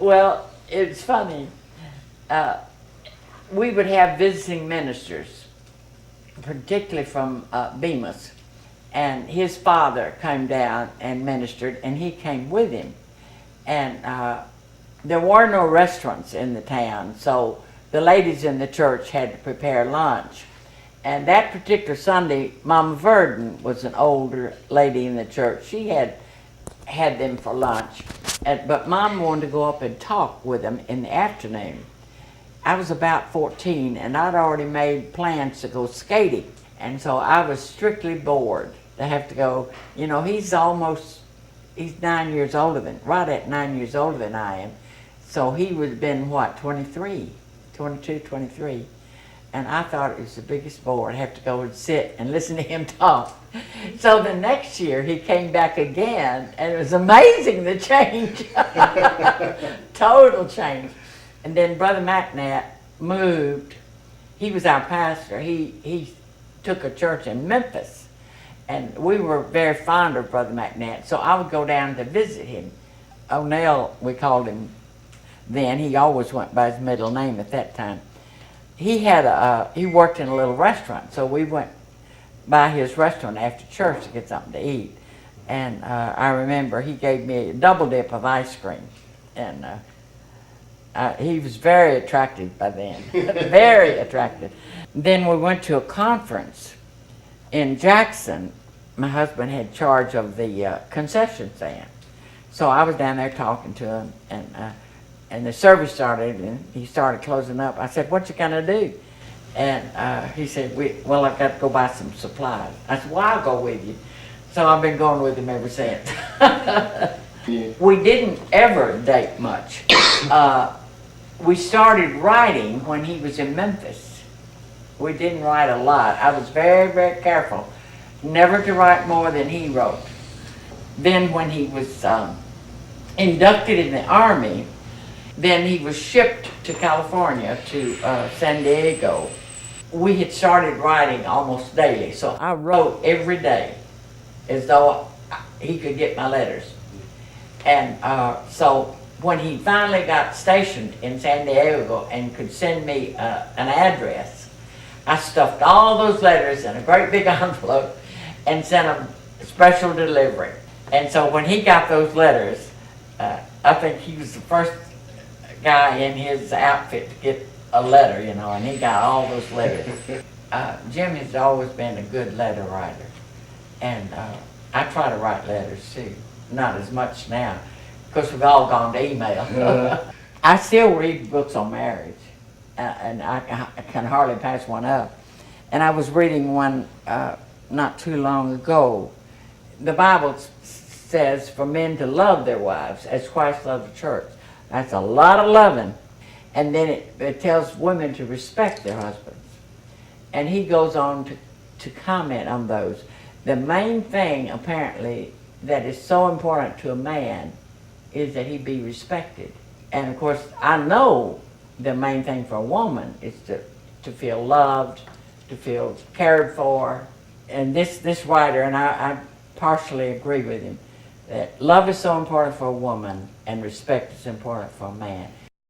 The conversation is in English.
Well, it's funny. Uh, we would have visiting ministers, particularly from Bemis, and his father came down and ministered, and he came with him. And there were no restaurants in the town, so the ladies in the church had to prepare lunch. And that particular Sunday, Mama Verdon was an older lady in the church. She had them for lunch, but Mom wanted to go up and talk with them in the afternoon. I was about 14, and I'd already made plans to go skating, and so I was strictly bored to have to go. You know, he's 9 years older than, right at 9 years older than I am, so he would have been, what, 22, 23. And I thought it was the biggest bore to have to go and sit and listen to him talk. So the next year he came back again, and it was amazing, the change. Total change. And then Brother McNatt moved. He was our pastor. He took a church in Memphis, and we were very fond of Brother McNatt, so I would go down to visit him. O'Neill, we called him then. He always went by his middle name at that time. He worked in a little restaurant, so we went by his restaurant after church to get something to eat. And I remember he gave me a double dip of ice cream, and he was very attractive by then, very attractive. Then we went to a conference in Jackson. My husband had charge of the concession stand, so I was down there talking to him, and the service started, and he started closing up. I said, "What you gonna do?" And he said, "Well, I've got to go buy some supplies." I said, "Well, I'll go with you." So I've been going with him ever since. We didn't ever date much. We started writing when he was in Memphis. We didn't write a lot. I was very, very careful never to write more than he wrote. Then when he was inducted in the Army, then he was shipped to California, to San Diego. We had started writing almost daily, so I wrote every day as though he could get my letters. And so when he finally got stationed in San Diego and could send me an address, I stuffed all those letters in a great big envelope and sent them special delivery. And so when he got those letters, I think he was the first guy in his outfit to get a letter, you know, and he got all those letters. Jim has always been a good letter writer, and I try to write letters too. Not as much now, because we've all gone to email. I still read books on marriage, and I can hardly pass one up. And I was reading one not too long ago. The Bible says for men to love their wives as Christ loved the church. That's a lot of loving. And then it tells women to respect their husbands. And he goes on to comment on those. The main thing, apparently, that is so important to a man is that he be respected. And of course, I know the main thing for a woman is to feel loved, to feel cared for. And this writer, and I partially agree with him, that love is so important for a woman and respect is important for a man.